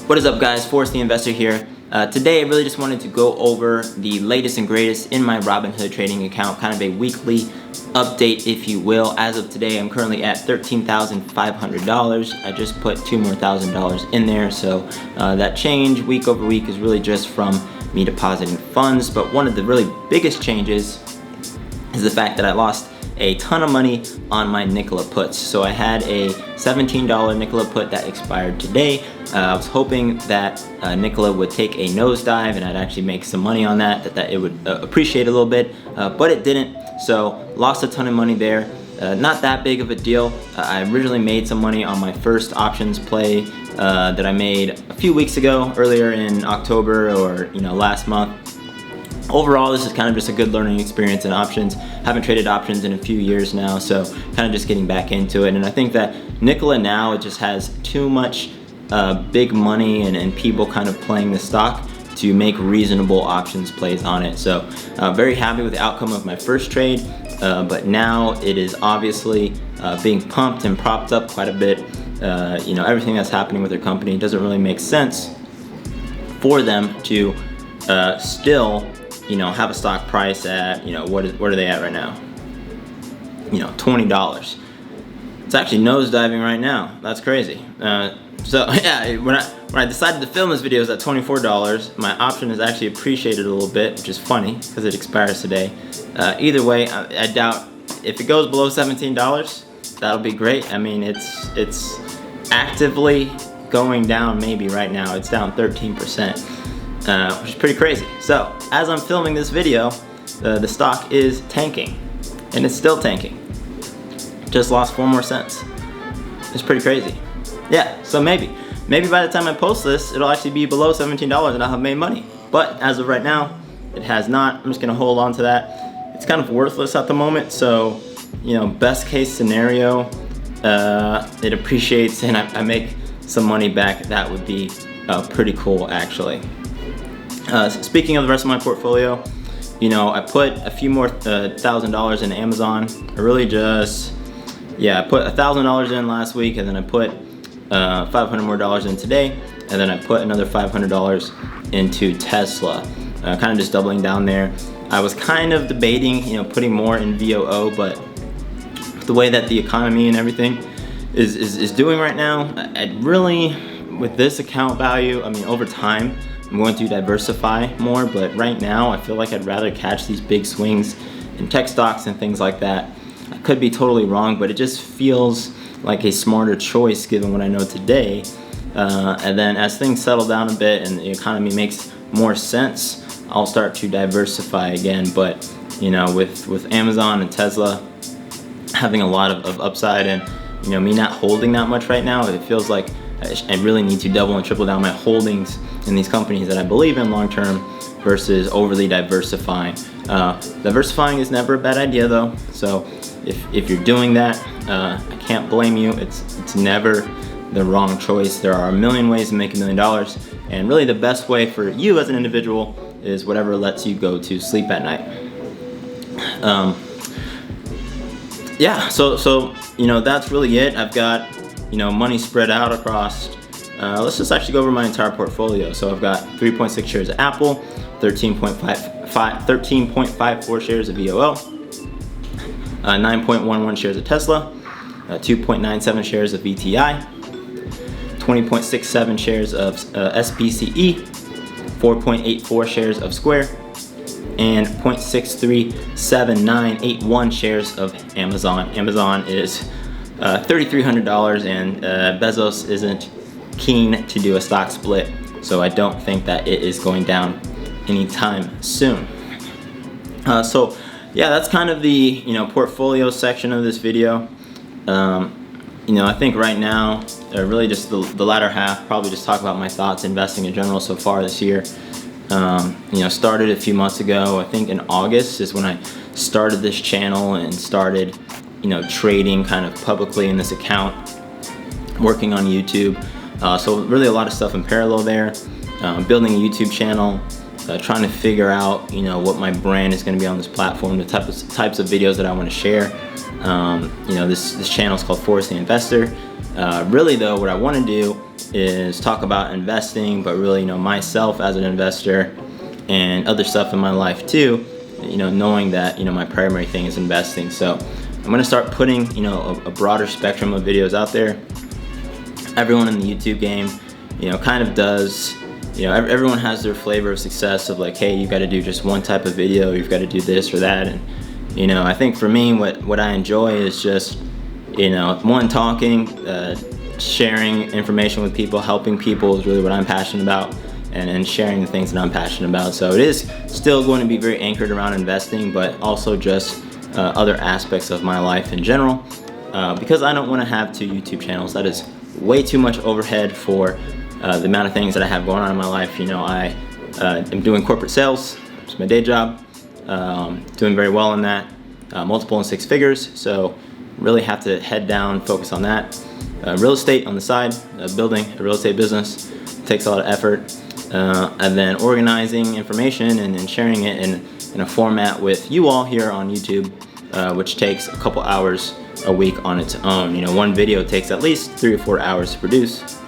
What is up, guys? Forrest the Investor here. Today I really just wanted to go over the latest and greatest in my Robinhood trading account, kind of a weekly update, if you will. As of today, I'm currently at $13,500. I just put $2 more thousand in there, so that change week over week is really just from me depositing funds. But one of the really biggest changes is the fact that I lost a ton of money on my NKLA puts. So I had a $17 NKLA put that expired today. I was hoping that NKLA would take a nosedive and I'd actually make some money on that it would appreciate a little bit, but it didn't. So lost a ton of money there. Not that big of a deal. I originally made some money on my first options play that I made a few weeks ago, earlier in October or last month. Overall, this is kind of just a good learning experience in options. Haven't traded options in a few years now, so kind of just getting back into it. And I think that NKLA now, it just has too much big money and people kind of playing the stock to make reasonable options plays on it. So very happy with the outcome of my first trade, but now it is obviously being pumped and propped up quite a bit. Everything that's happening with their company, it doesn't really make sense for them to still have a stock price at, what are they at right now? $20. It's actually nosediving right now. That's crazy. So yeah, when I decided to film this video, it was at $24. My option has actually appreciated a little bit, which is funny because it expires today. Either way, I doubt if it goes below $17, that'll be great. I mean, it's actively going down. Maybe right now it's down 13%. Which is pretty crazy. So as I'm filming this video, the stock is tanking, and it's still tanking. Just lost 4 more cents. It's pretty crazy. Yeah, so maybe by the time I post this, it'll actually be below $17 and I'll have made money. But as of right now, it has not. I'm just gonna hold on to that. It's kind of worthless at the moment, so best case scenario, it appreciates and I make some money back. That would be pretty cool, actually. Speaking of the rest of my portfolio, I put a few more $1,000 in Amazon. I really just, I put $1,000 in last week, and then I put $500 more in today, and then I put another $500 into Tesla. Kind of just doubling down there. I was kind of debating, putting more in VOO, but the way that the economy and everything is doing right now, I really, with this account value, I mean, over time, I'm going to diversify more, but right now I feel like I'd rather catch these big swings in tech stocks and things like that. I could be totally wrong, but it just feels like a smarter choice given what I know today. And then as things settle down a bit and the economy makes more sense, I'll start to diversify again. But with Amazon and Tesla having a lot of upside and me not holding that much right now, it feels like I really need to double and triple down my holdings in these companies that I believe in long term versus overly diversifying. Diversifying is never a bad idea though, so if you're doing that, I can't blame you. It's never the wrong choice. There are a million ways to make $1 million, and really the best way for you as an individual is whatever lets you go to sleep at night. So that's really it. I've got money spread out across, let's just actually go over my entire portfolio. So I've got 3.6 shares of Apple, 13.54 shares of VOO, 9.11 shares of Tesla, 2.97 shares of VTI, 20.67 shares of SPCE, 4.84 shares of Square, and 0.637981 shares of Amazon. Amazon is $3,300, and Bezos isn't keen to do a stock split, so I don't think that it is going down anytime soon. So yeah, that's kind of the portfolio section of this video. I think right now, really just the latter half, probably just talk about my thoughts investing in general so far this year. Started a few months ago. I think in August is when I started this channel and started trading kind of publicly in this account, working on YouTube. So really a lot of stuff in parallel there. Building a YouTube channel, trying to figure out, you know, what my brand is going to be on this platform, the types of videos that I want to share. You know, this channel is called Forrest the Investor. Really though, what I want to do is talk about investing, but really, you know, myself as an investor and other stuff in my life too, you know, knowing that, you know, my primary thing is investing. So I'm going to start putting, you know, a broader spectrum of videos out there. Everyone in the YouTube game, you know, kind of does, you know, everyone has their flavor of success of like, hey, you got to do just one type of video, you've got to do this or that. And, you know, I think for me, what I enjoy is just, you know, one, talking, sharing information with people, helping people is really what I'm passionate about, and sharing the things that I'm passionate about. So it is still going to be very anchored around investing, but also just other aspects of my life in general, because I don't want to have 2 YouTube channels. That is way too much overhead for the amount of things that I have going on in my life. You know, I am doing corporate sales. It's my day job. Doing very well in that, multiple in 6 figures. So really have to head down, focus on that. Real estate on the side, building a real estate business takes a lot of effort. And then organizing information and then sharing it in a format with you all here on YouTube, which takes a couple hours a week on its own. You know, one video takes at least 3 or 4 hours to produce,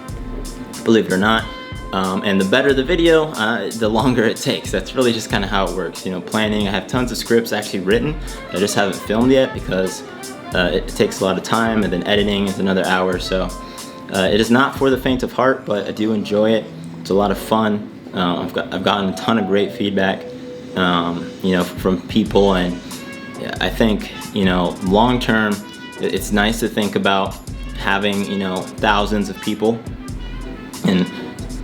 believe it or not. And the better the video, the longer it takes. That's really just kind of how it works. You know, planning, I have tons of scripts actually written. I just haven't filmed yet because it takes a lot of time, and then editing is another hour. So it is not for the faint of heart, but I do enjoy it. It's a lot of fun. I've gotten a ton of great feedback, you know, from people, and I think, you know, long term, it's nice to think about having, you know, thousands of people and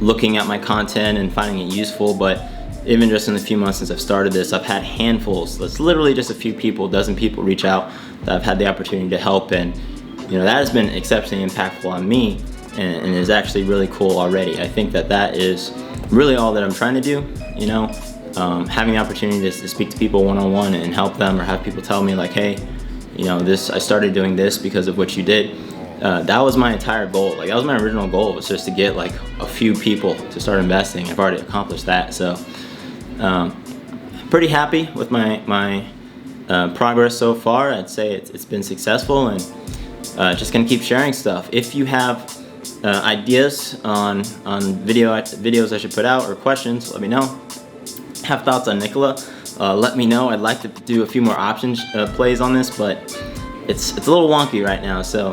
looking at my content and finding it useful. But even just in the few months since I've started this, I've had handfuls. It's literally just a few people, dozen people reach out that I've had the opportunity to help, and you know, that has been exceptionally impactful on me, and is actually really cool already. I think that is really all that I'm trying to do. You know, having the opportunity to speak to people one-on-one and help them, or have people tell me like, hey, you know, I started doing this because of what you did. That was my entire goal. Like, that was my original goal, was just to get like a few people to start investing. I've already accomplished that. So pretty happy with my progress so far. I'd say it's been successful, and just gonna keep sharing stuff. If you have ideas on videos I should put out, or questions, let me know. Have thoughts on NKLA, let me know. I'd like to do a few more options plays on this, but it's a little wonky right now. So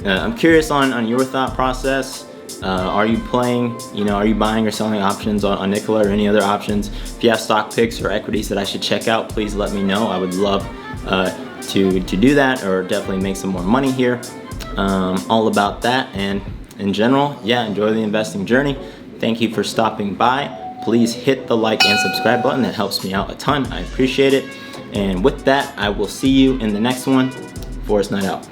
I'm curious on your thought process. Are you playing, you know, are you buying or selling options on NKLA or any other options? If you have stock picks or equities that I should check out, please let me know. I would love to do that, or definitely make some more money here. All about that, and in general, yeah, enjoy the investing journey. Thank you for stopping by. Please hit the like and subscribe button. That helps me out a ton. I appreciate it. And with that, I will see you in the next one. Forrest Night out.